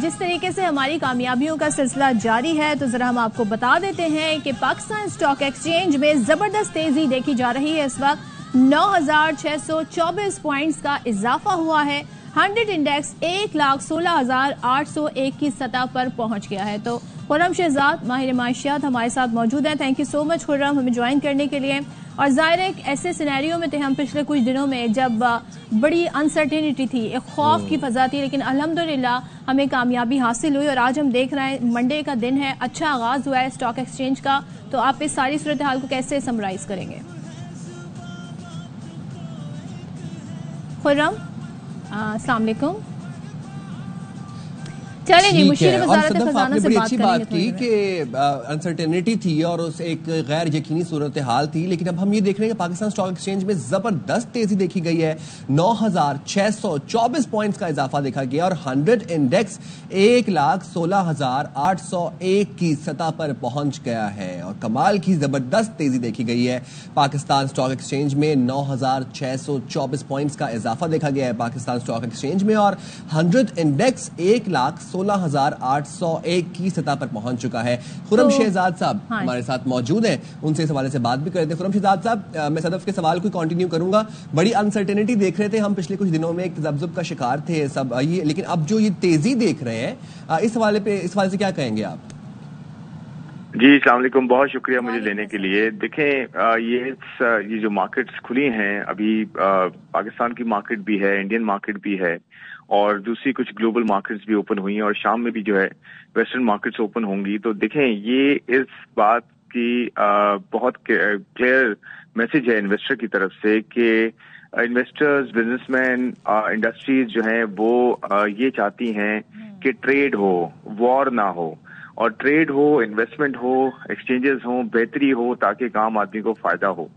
जिस तरीके से हमारी कामयाबियों का सिलसिला जारी है तो जरा हम आपको बता देते हैं कि पाकिस्तान स्टॉक एक्सचेंज में जबरदस्त तेजी देखी जा रही है। इस वक्त 9,624 पॉइंट्स का इजाफा हुआ है। 100 इंडेक्स 1,16,801 की सतह पर पहुंच गया है। तो खुर्रम शहजाद माहिर माशियात हमारे साथ मौजूद हैं। Thank you so much Khurram हमें ज्वाइन करने के लिए। और ज़ाहिर एक ऐसे सिनेरियो में थे हम पिछले कुछ दिनों में जब बड़ी अनसर्टेनिटी थी, एक खौफ की फजा थी, लेकिन अल्हम्दुलिल्लाह हमें कामयाबी हासिल हुई और आज हम देख रहे हैं मंडे का दिन है, अच्छा आगाज हुआ है स्टॉक एक्सचेंज का। तो आप इस सारी सूरत हाल को कैसे समराइज करेंगे? खुर्रम अस्सलाम वालेकुम। चले जी, मुशीर वज़ारत खजाना से बात करेंगे थी कि अनसर्टेनिटी थी और उस एक गैर यकीनी सूरत हाल थी, लेकिन अब हम ये देख रहे हैं कि पाकिस्तान स्टॉक एक्सचेंज में जबरदस्त तेजी देखी गई है। 9,624 पॉइंट्स का इजाफा देखा गया और 100 इंडेक्स 1,16,801 की सतह पर पहुंच गया है और कमाल की जबरदस्त तेजी देखी गई है। पाकिस्तान स्टॉक एक्सचेंज में 9,624 पॉइंट्स का इजाफा देखा गया है पाकिस्तान स्टॉक एक्सचेंज में और 100 इंडेक्स 1,16,801 की सतह पर पहुंच चुका है। खुर्रम शहजाद साहब हमारे साथ मौजूद हैं, उनसे इस हवाले से बात भी कर रहे थे। खुर्रम शहजाद साहब, मैं सदफ के सवाल को कंटिन्यू करूंगा। बड़ी अनसर्टेनिटी देख रहे थे हम पिछले कुछ दिनों में, एक तज़ब्ज़ुब का शिकार थे सब ये, लेकिन अब जो ये तेजी देख रहे हैं इस हवाले से क्या कहेंगे आप? जी अस्सलाम वालेकुम, बहुत शुक्रिया मुझे लेने के लिए। देखें ये जो मार्केट्स खुली हैं अभी, पाकिस्तान की मार्केट भी है, इंडियन मार्केट भी है और दूसरी कुछ ग्लोबल मार्केट्स भी ओपन हुई हैं और शाम में भी जो है वेस्टर्न मार्केट्स ओपन होंगी। तो देखें ये इस बात की बहुत क्लियर मैसेज है इन्वेस्टर की तरफ से कि इन्वेस्टर्स, बिजनेसमैन, इंडस्ट्रीज जो हैं वो ये चाहती हैं कि ट्रेड हो, वॉर ना हो, और ट्रेड हो, इन्वेस्टमेंट हो, एक्सचेंजेस हो, बेहतरी हो ताकि आम आदमी को फायदा हो।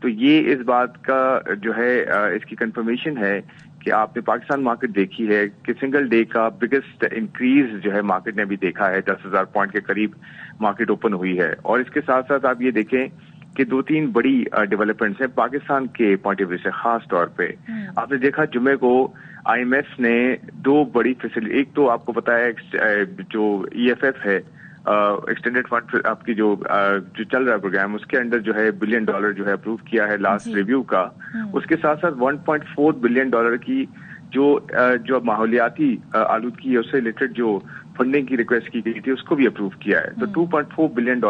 तो ये इस बात का जो है इसकी कंफर्मेशन है कि आपने पाकिस्तान मार्केट देखी है कि सिंगल डे का बिगेस्ट इंक्रीज जो है मार्केट ने भी देखा है, 10,000 पॉइंट के करीब मार्केट ओपन हुई है। और इसके साथ साथ आप ये देखें कि 2-3 बड़ी डेवलपमेंट्स हैं पाकिस्तान के पॉइंट ऑफ व्यू से। खास तौर पे आपने देखा जुमे को IMF ने 2 बड़ी फैसिलिटी, एक तो आपको पता है जो EFF है, एक्सटेंडेड फंड, आपकी जो चल रहा है प्रोग्राम, उसके अंडर जो है $1 बिलियन जो है अप्रूव किया है लास्ट रिव्यू का। उसके साथ साथ $1.4 बिलियन की जो माहौलियाती आलूदगी है उससे रिलेटेड जो फंडिंग की रिक्वेस्ट की गई थी उसको भी अप्रूव किया है। तो $2.4 बिलियन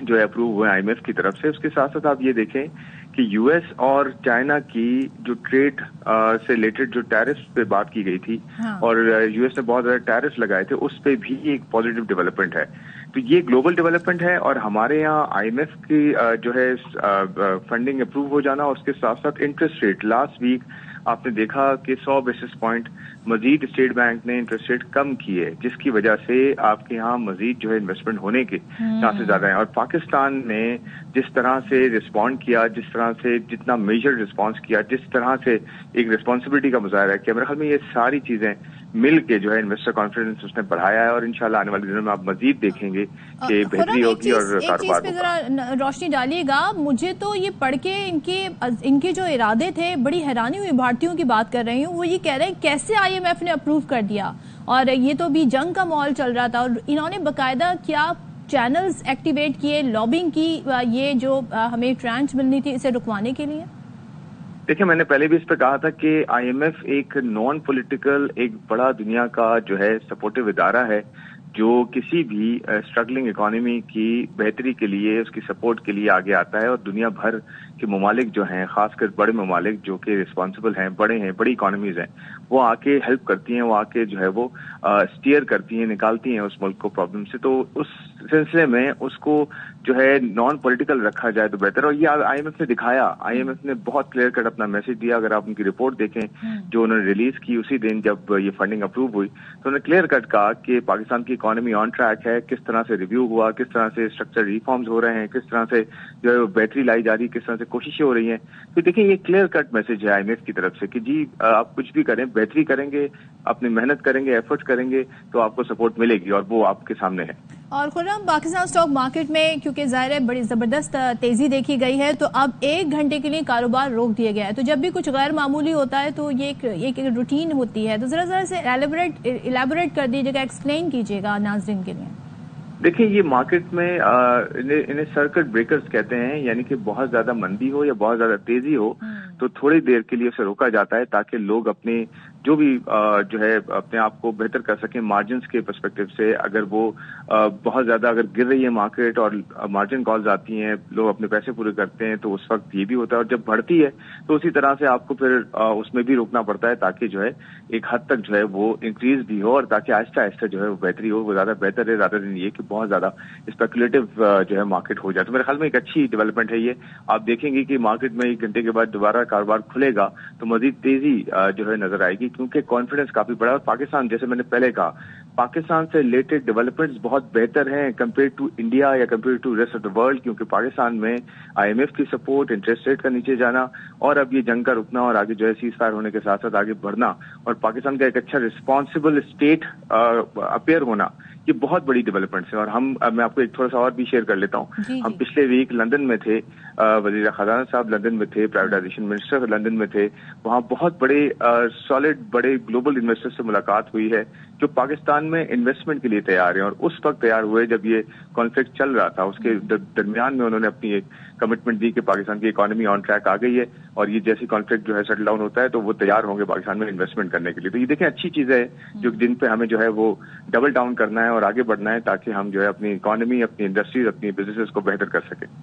जो है अप्रूव हुए IMF की तरफ से। उसके साथ साथ आप ये देखें कि US और चाइना की जो ट्रेड से रिलेटेड जो टैरिफ पे बात की गई थी और US ने बहुत ज्यादा टैरिफ लगाए थे, उस पे भी एक पॉजिटिव डेवलपमेंट है। तो ये ग्लोबल डेवलपमेंट है और हमारे यहाँ IMF की जो है फंडिंग अप्रूव हो जाना, उसके साथ साथ इंटरेस्ट रेट लास्ट वीक आपने देखा कि 100 बेसिस पॉइंट मजीद स्टेट बैंक ने इंटरेस्ट रेट कम किए, जिसकी वजह से आपके यहाँ मजीद जो है इन्वेस्टमेंट होने के चांसेस ज्यादा हैं। और पाकिस्तान ने जिस तरह से रिस्पॉन्ड किया, जिस तरह से जितना मेजर रिस्पॉन्स किया, जिस तरह से एक रिस्पॉन्सिबिलिटी का मुजाहरा किया, मेरे ख्याल में ये सारी चीजें मिल के जो है इन्वेस्टर कॉन्फिडेंस उसने बढ़ाया है और इंशाल्लाह आने वाले दिनों में आप मजीद देखेंगे कि बेहतरी होगी और कारोबार पे जरा रोशनी डालिएगा। मुझे तो ये पढ़ के इनके जो इरादे थे बड़ी हैरानी हुई। भारतीयों की बात कर रही हूँ, वो ये कह रहे हैं कैसे IMF ने अप्रूव कर दिया, और ये तो भी जंग का माहौल चल रहा था और इन्होंने बकायदा क्या चैनल्स एक्टिवेट किए, लॉबिंग की, ये जो हमें ट्रांच मिलनी थी इसे रुकवाने के लिए। देखिए, मैंने पहले भी इस पर कहा था कि IMF एक नॉन पॉलिटिकल, एक बड़ा दुनिया का जो है सपोर्टिव इदारा है जो किसी भी स्ट्रगलिंग इकोनॉमी की बेहतरी के लिए, उसकी सपोर्ट के लिए आगे आता है और दुनिया भर के ममालिक जो हैं, खासकर बड़े ममालिक जो कि रिस्पॉन्सिबल हैं, बड़े हैं, बड़ी इकोनॉमीज हैं, वो आके हेल्प करती हैं, वो आके जो है वो स्टीयर करती हैं, निकालती हैं उस मुल्क को प्रॉब्लम से। तो उस सिलसिले में उसको जो है नॉन पॉलिटिकल रखा जाए तो बेहतर। और ये IMF ने दिखाया, IMF ने बहुत क्लियर कट अपना मैसेज दिया। अगर आप उनकी रिपोर्ट देखें जो उन्होंने रिलीज की उसी दिन जब ये फंडिंग अप्रूव हुई, तो उन्होंने क्लियर कट कहा कि पाकिस्तान की इकोनॉमी ऑन ट्रैक है, किस तरह से रिव्यू हुआ, किस तरह से स्ट्रक्चर रिफॉर्म्स हो रहे हैं, किस तरह से जो है बेहतरी लाई जा रही है, किस तरह से कोशिशें हो रही हैं। तो देखिए, ये क्लियर कट मैसेज है IMF की तरफ से कि जी आप कुछ भी करें, बेहतरी करेंगे, अपनी मेहनत करेंगे, एफर्ट्स करेंगे तो आपको सपोर्ट मिलेगी और वो आपके सामने है। اور خرم پاکستان سٹاک مارکیٹ میں کیونکہ ظاہر ہے بڑی زبردست تیزی دیکھی گئی ہے تو اب 1 گھنٹے کے لیے کاروبار روک دیا گیا ہے. تو جب بھی کچھ غیر معمولی ہوتا ہے تو یہ ایک روٹین ہوتی ہے. تو ذرا سے ایلیبوریٹ کر دیجیے گا, ایکسپلین کیجیے گا ناظرین کے لیے. دیکھیں یہ مارکیٹ میں انہیں سرکٹ بریکرز کہتے ہیں, یعنی کہ بہت زیادہ مندی ہو یا بہت زیادہ تیزی ہو تو تھوڑی دیر کے لیے اسے روکا جاتا ہے تاکہ لوگ اپنے جو بھی جو ہے اپنے آپ کو بہتر کر سکیں مارجنز کے پرسپیکٹو سے. اگر وہ بہت زیادہ اگر گر رہی ہے مارکیٹ اور مارجن کالز آتی ہیں, لوگ اپنے پیسے پورے کرتے ہیں تو اس وقت یہ بھی ہوتا ہے. اور جب بڑھتی ہے تو اسی طرح سے آپ کو پھر اس میں بھی روکنا پڑتا ہے تاکہ جو ہے ایک حد تک جو ہے وہ انکریز بھی ہو اور تاکہ آہستہ آہستہ جو ہے وہ بہتری ہو, وہ زیادہ بہتر ہے زیادہ دن یہ کہ بہت زیادہ اسپیکولیٹو جو ہے مارکیٹ ہو جائے. تو میرے خیال میں ایک اچھی ڈیولپمنٹ ہے یہ. آپ دیکھیں گے کہ مارکیٹ میں 1 گھنٹے کے بعد دوبارہ کاروبار کھلے گا تو مزید تیزی جو ہے نظر آئے گی کیونکہ کانفیڈنس کافی بڑا ہے. اور پاکستان جیسے میں نے پہلے کہا پاکستان سے ریلیٹڈ ڈیولپمنٹس بہت بہتر ہیں کمپیئر ٹو انڈیا یا compare to rest of the world, کیونکہ پاکستان میں IMF کی سپورٹ, انٹرسٹ ریٹ کا نیچے جانا اور اب یہ جنگ کا رکنا اور آگے جو ہے سیز فائر ہونے کے ساتھ ساتھ آگے بڑھنا اور پاکستان کا ایک اچھا رسپانسبل اسٹیٹ اپیئر ہونا, یہ بہت بڑی ڈیولپمنٹس ہیں. اور میں آپ کو ایک تھوڑا سا اور بھی شیئر کر لیتا ہوں. ہم پچھلے ویک لندن میں تھے, وزیر خزانہ صاحب لندن میں تھے, پرائیویٹائزیشن منسٹر لندن میں تھے. وہاں بہت بڑے سالڈ بڑے گلوبل انویسٹر سے ملاقات ہوئی ہے جو پاکستان میں انویسٹمنٹ کے لیے تیار ہیں اور اس وقت تیار ہوئے جب یہ کانفلکٹ چل رہا تھا. اس کے درمیان میں انہوں نے اپنی ایک کمٹمنٹ دی کہ پاکستان کی اکانومی آن ٹریک آ گئی ہے اور یہ جیسی کانفلکٹ جو ہے سیٹل ڈاؤن ہوتا ہے تو وہ تیار ہوں گے پاکستان میں انویسٹمنٹ کرنے کے لیے. تو یہ دیکھیں اچھی چیز ہے جو جن پہ ہمیں جو ہے وہ ڈبل ڈاؤن کرنا ہے اور آگے بڑھنا ہے تاکہ ہم جو ہے اپنی اکانومی, اپنی انڈسٹریز, اپنی بزنسز کو بہتر کر سکیں.